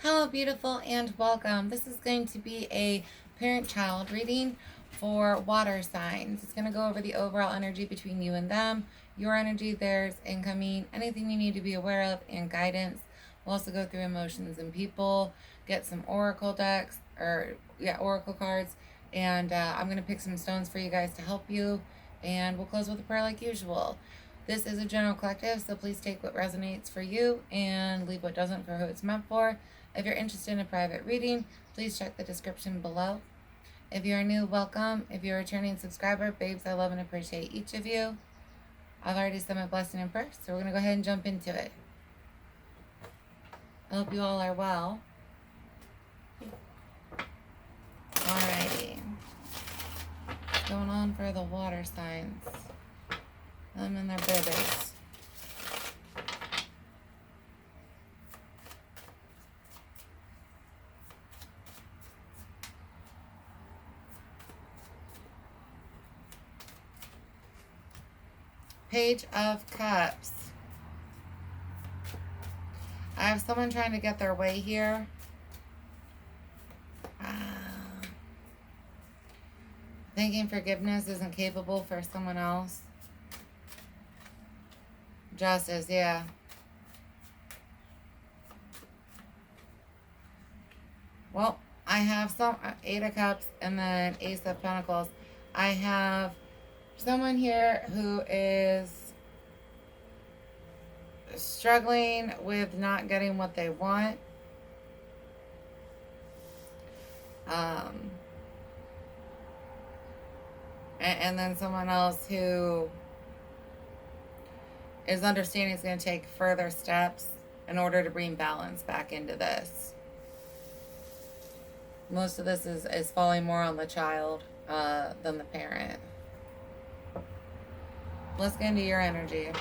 Hello, beautiful, and welcome. This is going to be a parent-child reading for water signs. It's going to go over the overall energy between you and them, your energy, theirs, incoming, anything you need to be aware of, and guidance. We'll also go through emotions and people, get some oracle decks, oracle cards, and I'm going to pick some stones for you guys to help you, and we'll close with a prayer like usual. This is a general collective, so please take what resonates for you and leave what doesn't for who it's meant for. If you're interested in a private reading, please check the description below. If you're new, welcome. If you're a returning subscriber, babes, I love and appreciate each of you. I've already said my blessing and prayer, so we're going to go ahead and jump into it. I hope you all are well. Alrighty. What's going on for the water signs? Them and their babies. Page of Cups. I have someone trying to get their way here. Thinking forgiveness isn't capable for someone else. Justice, yeah. Well, I have some Eight of Cups and then Ace of Pentacles. I have someone here who is struggling with not getting what they want. And then someone else who is understanding it's going to take further steps in order to bring balance back into this. Most of this is falling more on the child than the parent. Let's get into your energy.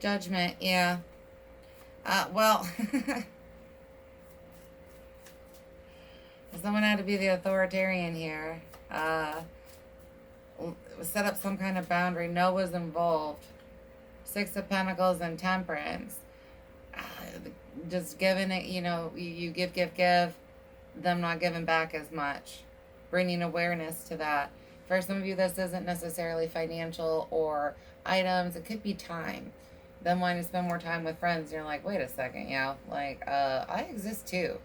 Judgment, yeah. Well, someone had to be the authoritarian here. Set up some kind of boundary. No was involved. Six of Pentacles and Temperance. Just giving it, you give, them not giving back as much. Bringing awareness to that. For some of you, this isn't necessarily financial or items. It could be time. Them wanting to spend more time with friends. And you're like, wait a second, I exist too.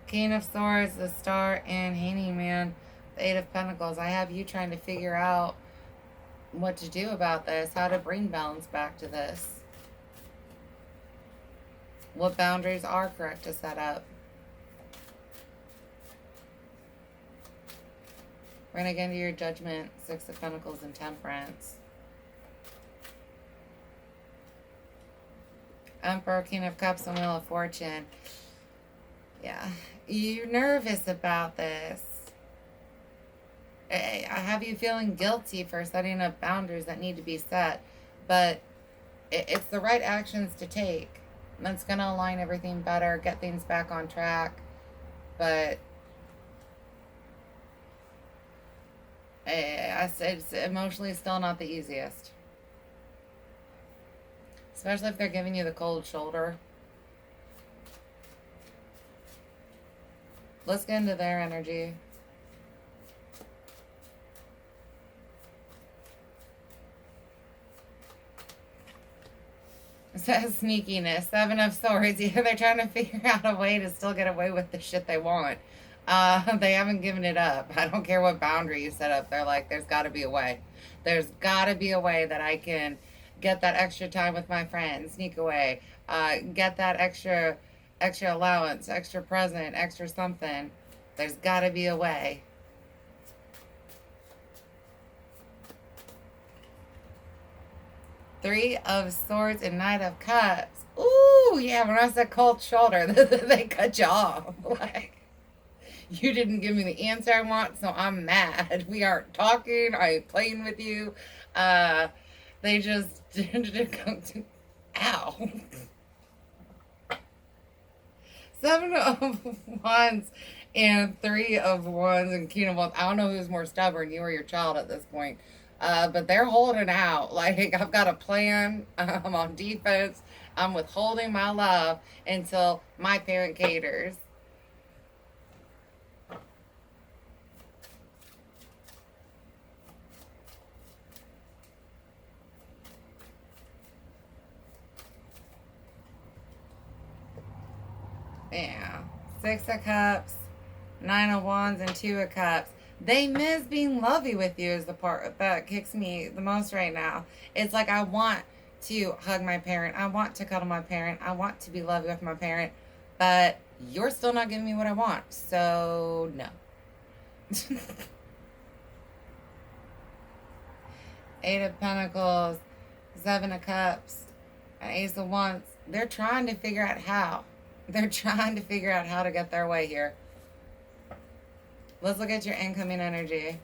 King of Swords, the Star, and Hanging Man, the Eight of Pentacles. I have you trying to figure out what to do about this, how to bring balance back to this. What boundaries are correct to set up. We're going to get into your Judgment, Six of Pentacles, and Temperance. Emperor, King of Cups, and Wheel of Fortune. Yeah. You're nervous about this. I have you feeling guilty for setting up boundaries that need to be set. But it's the right actions to take. That's going to align everything better, get things back on track. But it's emotionally still not the easiest. Especially if they're giving you the cold shoulder. Let's get into their energy. It says sneakiness. Seven of Swords. Either they're trying to figure out a way to still get away with the shit they want. They haven't given it up. I don't care what boundary you set up. They're like, there's got to be a way. There's got to be a way that I can get that extra time with my friends, sneak away, get that extra allowance, extra present, extra something. There's got to be a way. Three of Swords and Knight of Cups. Ooh, yeah, when I said cold shoulder, they cut you off. Like, you didn't give me the answer I want, so I'm mad. We aren't talking. I ain't playing with you. They just ow. Seven of Wands and Three of Wands and King of Wands. I don't know who's more stubborn, you or your child at this point. But they're holding out. Like, I've got a plan. I'm on defense. I'm withholding my love until my parent caters. Yeah. Six of Cups, Nine of Wands, and Two of Cups. They miss being lovey with you is the part that kicks me the most right now. It's like I want to hug my parent. I want to cuddle my parent. I want to be lovey with my parent. But you're still not giving me what I want. So, no. Eight of Pentacles, Seven of Cups, and Ace of Wands. They're trying to figure out how. They're trying to figure out how to get their way here. Let's look at your incoming energy.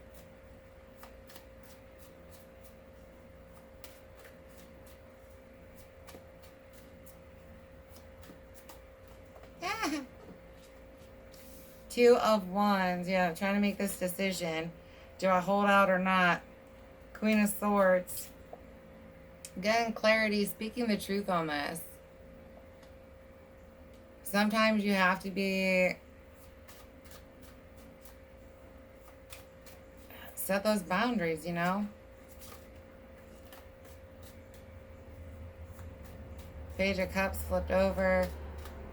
Two of Wands. Yeah, trying to make this decision. Do I hold out or not? Queen of Swords. Getting clarity, speaking the truth on this. Sometimes you have to be... set those boundaries, you know? Page of Cups flipped over.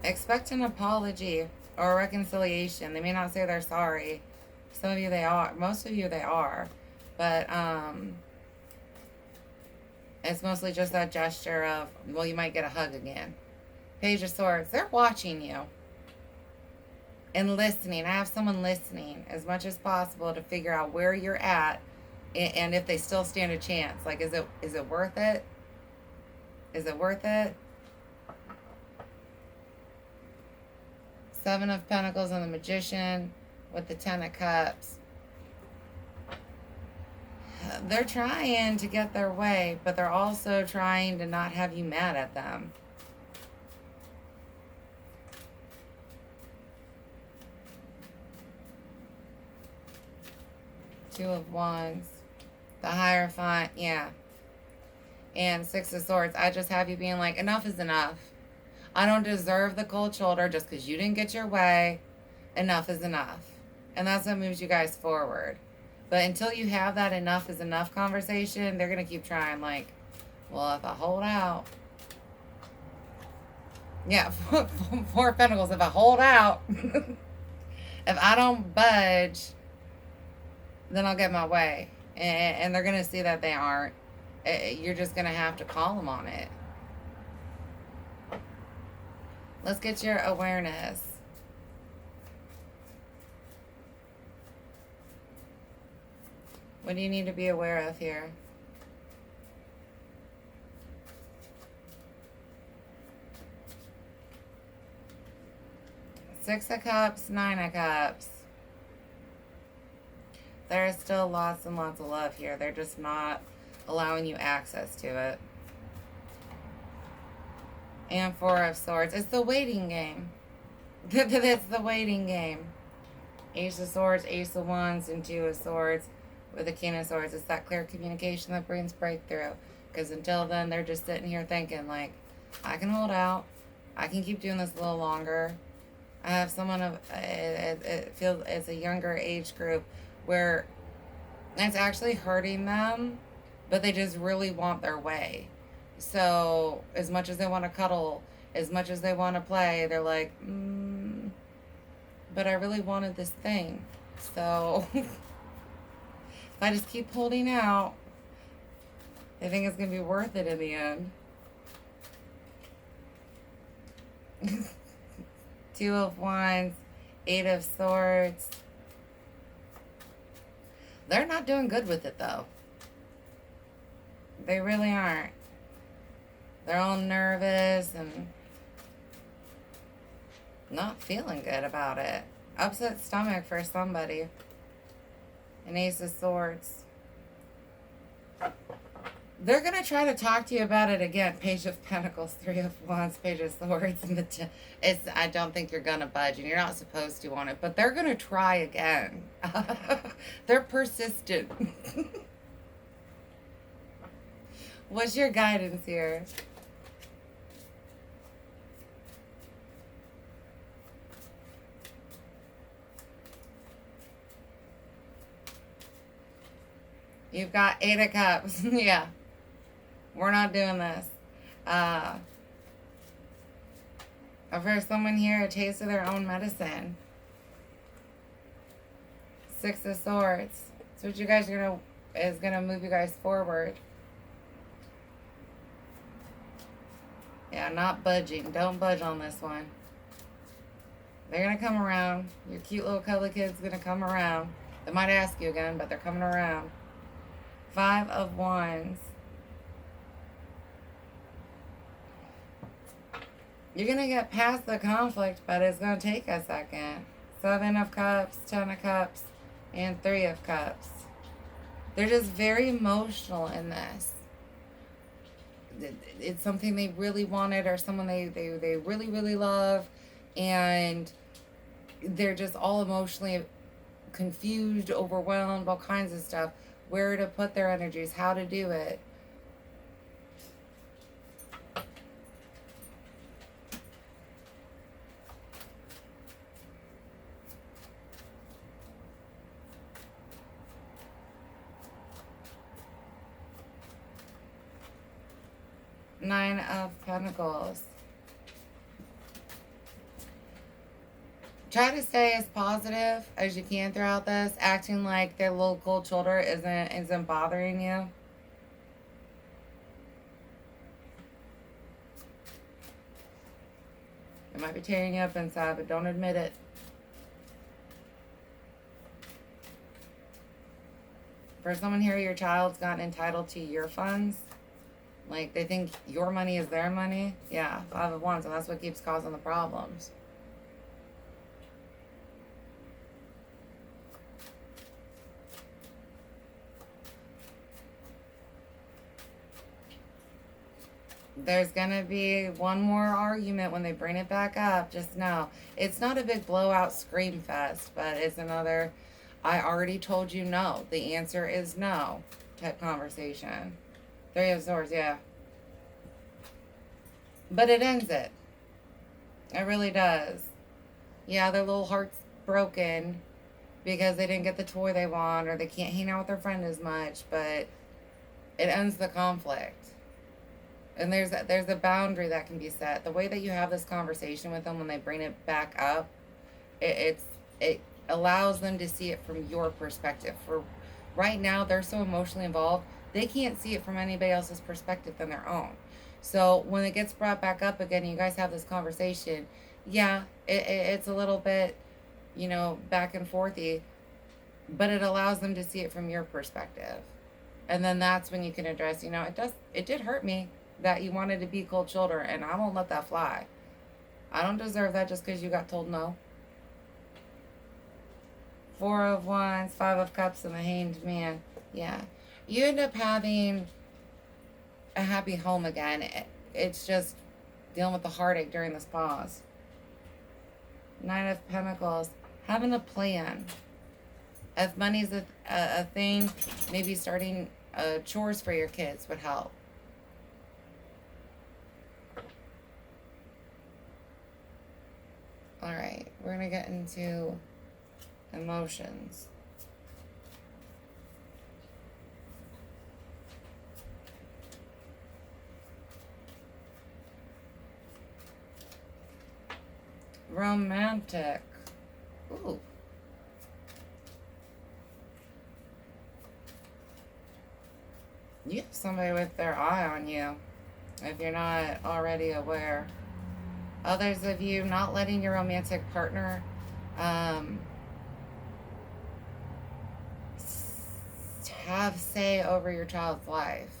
Expect an apology or a reconciliation. They may not say they're sorry. Some of you they are. Most of you they are. But it's mostly just that gesture of, well, you might get a hug again. Page of Swords. They're watching you. And listening. I have someone listening as much as possible to figure out where you're at and if they still stand a chance. Like, is it worth it? Is it worth it? Seven of Pentacles and the Magician with the Ten of Cups. They're trying to get their way, but they're also trying to not have you mad at them. Two of Wands. The Hierophant, yeah. And Six of Swords. I just have you being like, enough is enough. I don't deserve the cold shoulder just because you didn't get your way. Enough is enough. And that's what moves you guys forward. But until you have that enough is enough conversation, they're going to keep trying like, well, if I hold out. Yeah, Four of Pentacles. If I hold out, if I don't budge, then I'll get my way. And they're going to see that they aren't. You're just going to have to call them on it. Let's get your awareness. What do you need to be aware of here? Six of Cups, Nine of Cups. There is still lots and lots of love here. They're just not allowing you access to it. And Four of Swords. It's the waiting game. It's the waiting game. Ace of Swords, Ace of Wands, and Two of Swords with the King of Swords. It's that clear communication that brings breakthrough. Because until then, they're just sitting here thinking, like, I can hold out. I can keep doing this a little longer. I have someone of, it feels it's a younger age group where it's actually hurting them, but they just really want their way. So as much as they want to cuddle, as much as they want to play, they're like, but I really wanted this thing. So if I just keep holding out, I think it's going to be worth it in the end. Two of Wands, Eight of Swords. They're not doing good with it, though. They really aren't. They're all nervous and not feeling good about it. Upset stomach for somebody. An Ace of Swords. They're going to try to talk to you about it again. Page of Pentacles, Three of Wands, Page of Swords, and it's. I don't think you're going to budge, and you're not supposed to on it, but they're going to try again. They're persistent. What's your guidance here? You've got Eight of Cups. Yeah. We're not doing this. I've heard someone here a taste of their own medicine. Six of Swords. So what you guys are gonna move you guys forward. Yeah, not budging. Don't budge on this one. They're gonna come around. Your cute little cuddly kid's gonna come around. They might ask you again, but they're coming around. Five of Wands. You're going to get past the conflict, but it's going to take a second. Seven of Cups, Ten of Cups, and Three of Cups. They're just very emotional in this. It's something they really wanted or someone they really, really love. And they're just all emotionally confused, overwhelmed, all kinds of stuff. Where to put their energies, how to do it. Nine of Pentacles. Try to stay as positive as you can throughout this, acting like their little cold shoulder isn't bothering you. It might be tearing you up inside, but don't admit it. For someone here, your child's gotten entitled to your funds. Like, they think your money is their money. Yeah, Five of Wands, and that's what keeps causing the problems. There's going to be one more argument when they bring it back up. Just know, it's not a big blowout scream fest, but it's another, I already told you no. The answer is no type conversation. Three of Swords, yeah. But it ends it. It really does. Yeah, their little heart's broken because they didn't get the toy they want or they can't hang out with their friend as much, but it ends the conflict. And there's a boundary that can be set. The way that you have this conversation with them when they bring it back up, it allows them to see it from your perspective. For right now, they're so emotionally involved, they can't see it from anybody else's perspective than their own. So when it gets brought back up again, you guys have this conversation. Yeah, it's a little bit, back and forthy, but it allows them to see it from your perspective. And then that's when you can address, it did hurt me that you wanted to be cold shoulder, and I won't let that fly. I don't deserve that just because you got told no. Four of Wands, Five of Cups, and the Hanged Man. Yeah. You end up having a happy home again. It's just dealing with the heartache during this pause. Nine of Pentacles. Having a plan. If money's a thing, maybe starting chores for your kids would help. All right, we're going to get into emotions. Romantic. Ooh. You have somebody with their eye on you, if you're not already aware. Others of you not letting your romantic partner have say over your child's life.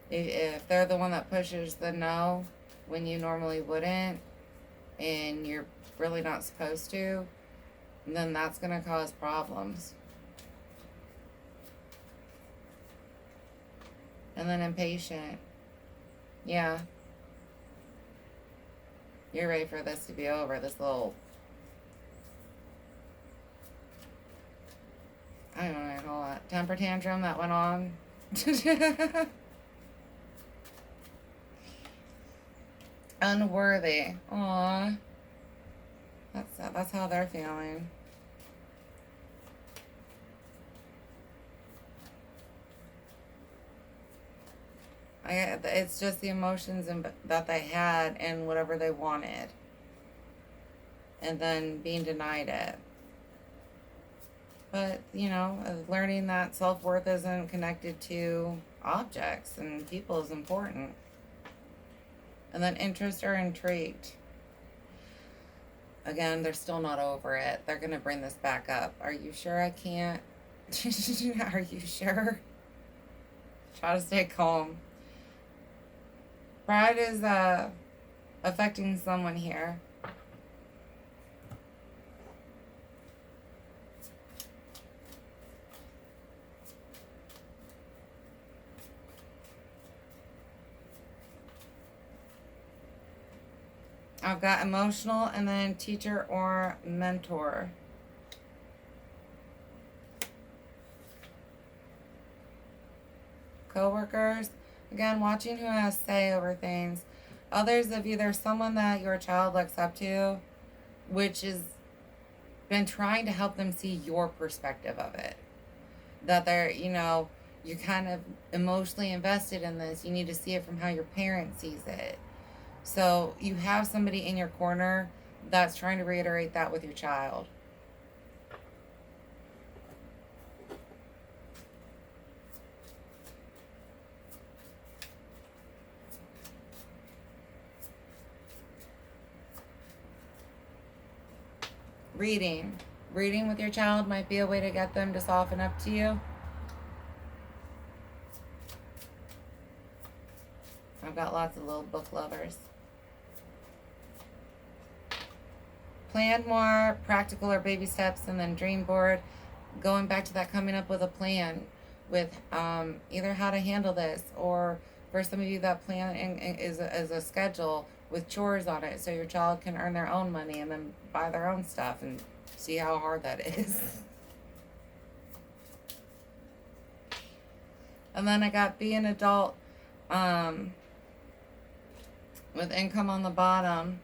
If they're the one that pushes the no when you normally wouldn't, and you're really not supposed to, then that's going to cause problems. And then impatient. Yeah. You're ready for this to be over. This little, I don't know what to call it, temper tantrum that went on. Unworthy. Aww. That's how they're feeling. It's just the emotions that they had and whatever they wanted. And then being denied it. But, you know, learning that self-worth isn't connected to objects and people is important. And then interest or intrigued. Again, they're still not over it. They're going to bring this back up. Are you sure I can't? Are you sure? Try to stay calm. Pride is affecting someone here. I've got emotional and then teacher or mentor. Co-workers. Again, watching who has say over things. Others of you, there's someone that your child looks up to, which has been trying to help them see your perspective of it. That they're, you know, you're kind of emotionally invested in this. You need to see it from how your parent sees it. So you have somebody in your corner that's trying to reiterate that with your child. Reading. Reading with your child might be a way to get them to soften up to you. I've got lots of little book lovers. Plan more practical or baby steps, and then dream board. Going back to that, coming up with a plan with either how to handle this, or for some of you that plan is a schedule with chores on it, so your child can earn their own money and then buy their own stuff, and see how hard that is. And then I got be an adult with income on the bottom.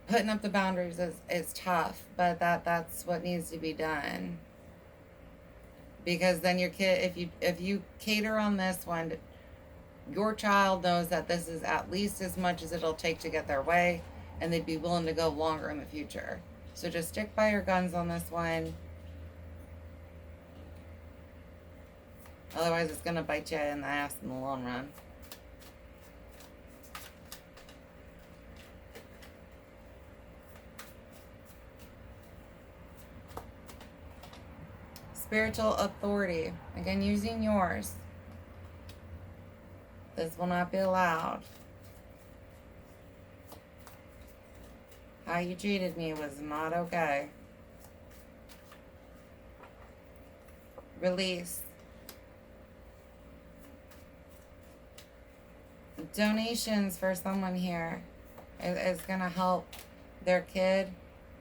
Putting up the boundaries is tough, but that's what needs to be done. Because then your kid, if you cater on this one, your child knows that this is at least as much as it'll take to get their way, and they'd be willing to go longer in the future. So just stick by your guns on this one. Otherwise, it's going to bite you in the ass in the long run. Spiritual authority. Again, using yours. This will not be allowed. How you treated me was not okay. Release. Donations for someone here is going to help their kid.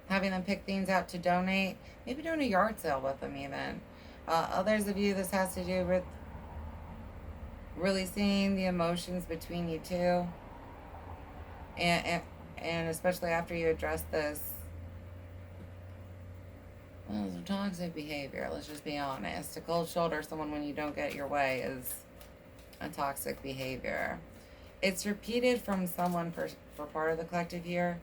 Having them pick things out to donate. Maybe doing a yard sale with them even. Others of you, this has to do with really seeing the emotions between you two. And especially after you address this. Well, it's toxic behavior. Let's just be honest. To cold shoulder someone when you don't get your way is a toxic behavior. It's repeated from someone for part of the collective here.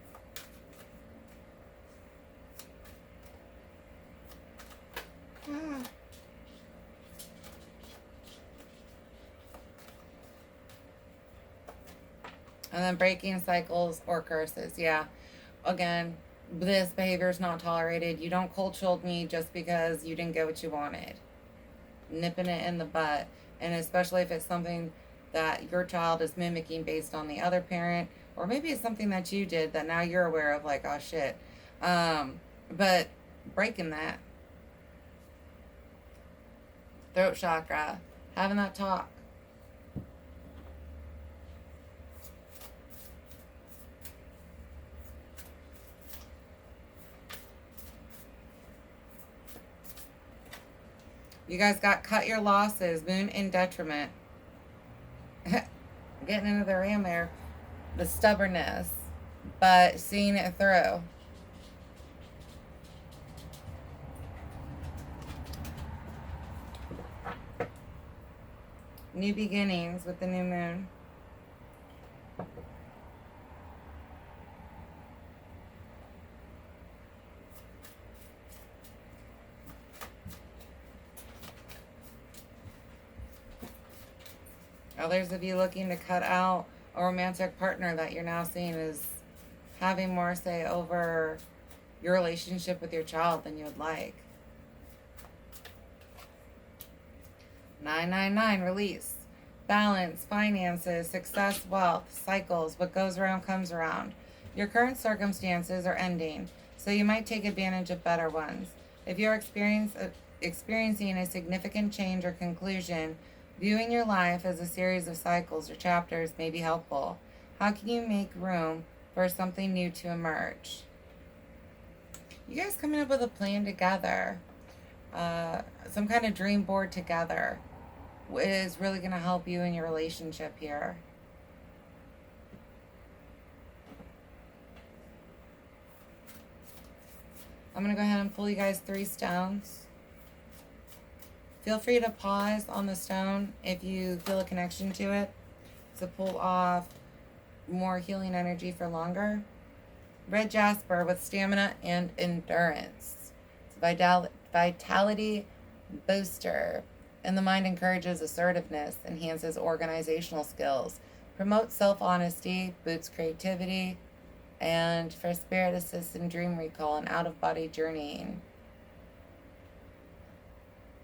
And then breaking cycles or curses. Yeah. Again, this behavior is not tolerated. You don't cold shoulder me just because you didn't get what you wanted. Nipping it in the butt. And especially if it's something that your child is mimicking based on the other parent. Or maybe it's something that you did that now you're aware of, like, oh shit. But breaking that. throat chakra, having that talk. You guys got cut your losses, moon in detriment. Getting into the ram there, the stubbornness, but seeing it through. New beginnings with the new moon. Others of you looking to cut out a romantic partner that you're now seeing is having more say over your relationship with your child than you would like. 999, release. Balance, finances, success, wealth, cycles. What goes around comes around. Your current circumstances are ending, so you might take advantage of better ones. If you're experiencing a significant change or conclusion, viewing your life as a series of cycles or chapters may be helpful. How can you make room for something new to emerge? You guys coming up with a plan together, some kind of dream board together, is really going to help you in your relationship here. I'm going to go ahead and pull you guys 3 stones. Feel free to pause on the stone if you feel a connection to it, to pull off more healing energy for longer. Red jasper with stamina and endurance. It's a vitality booster. And the mind encourages assertiveness, enhances organizational skills, promotes self-honesty, boosts creativity, and for spirit assists in dream recall and out-of-body journeying.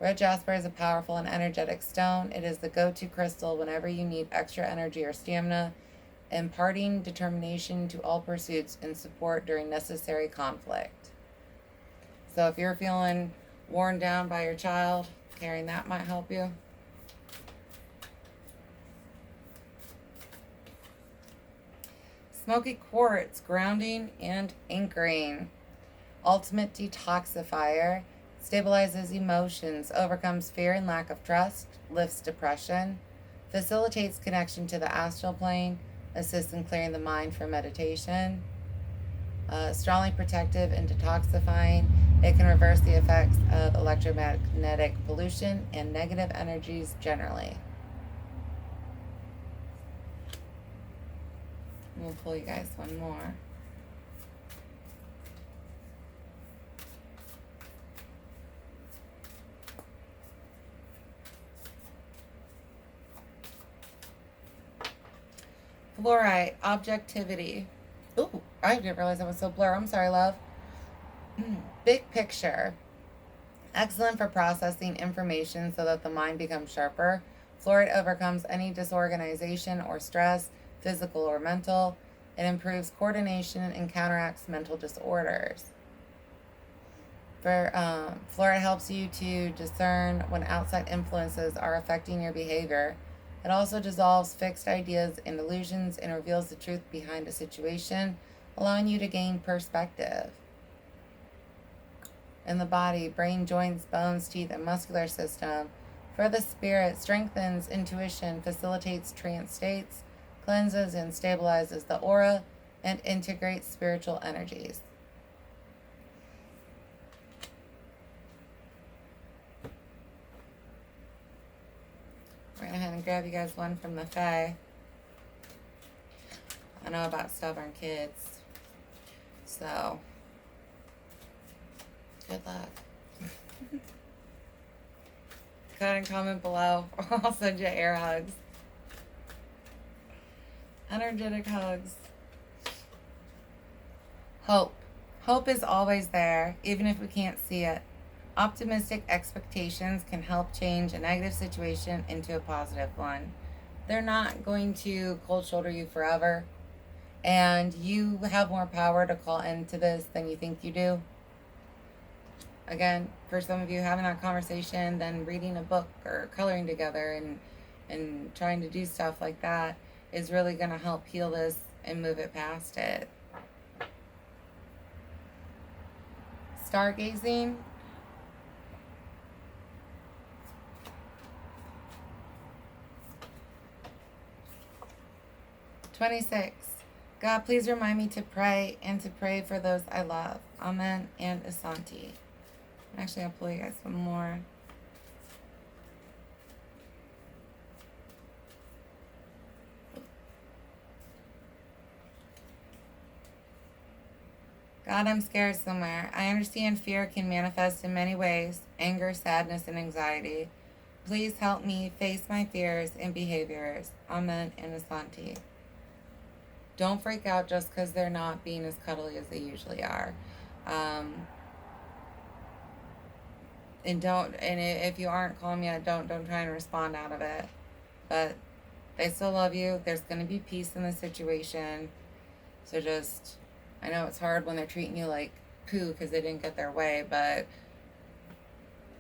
Red jasper is a powerful and energetic stone. It is the go-to crystal whenever you need extra energy or stamina, imparting determination to all pursuits and support during necessary conflict. So if you're feeling worn down by your child, carrying that might help you. Smoky quartz, grounding and anchoring. Ultimate detoxifier. Stabilizes emotions, overcomes fear and lack of trust, lifts depression, facilitates connection to the astral plane, assists in clearing the mind for meditation. Strongly protective and detoxifying. It can reverse the effects of electromagnetic pollution and negative energies generally. We'll pull you guys one more. Fluorite, objectivity. Ooh, I didn't realize I was so blurred. I'm sorry, love. Big picture. Excellent for processing information so that the mind becomes sharper. Fluorite overcomes any disorganization or stress, physical or mental. It improves coordination and counteracts mental disorders. Fluorite helps you to discern when outside influences are affecting your behavior. It also dissolves fixed ideas and illusions and reveals the truth behind a situation, allowing you to gain perspective. In the body, brain, joints, bones, teeth, and muscular system. For the spirit, strengthens intuition, facilitates trance states, cleanses and stabilizes the aura, and integrates spiritual energies. We're going to go ahead and grab you guys one from the Fae. I know about stubborn kids. So, good luck. Go ahead and comment below. I'll send you air hugs. Energetic hugs. Hope. Hope is always there, even if we can't see it. Optimistic expectations can help change a negative situation into a positive one. They're not going to cold shoulder you forever, and you have more power to call into this than you think you do. again, for some of you, having that conversation, then reading a book or coloring together and trying to do stuff like that is really going to help heal this and move it past it. Stargazing. $26. God, please remind me to pray and to pray for those I love. Amen and Asante. Actually, I'll pull you guys some more. God, I'm scared somewhere. I understand fear can manifest in many ways: anger, sadness, and anxiety. Please help me face my fears and behaviors. Amen and Asante. Don't freak out just because they're not being as cuddly as they usually are. And if you aren't calm yet, don't try and respond out of it. But they still love you. There's going to be peace in the situation. So just, I know it's hard when they're treating you like poo because they didn't get their way, but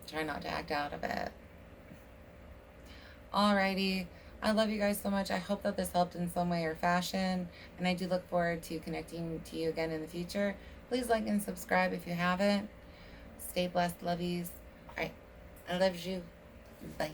try not to act out of it. Alrighty. I love you guys so much. I hope that this helped in some way or fashion, and I do look forward to connecting to you again in the future. Please like and subscribe if you haven't. Stay blessed, lovies. All right. I love you. Bye.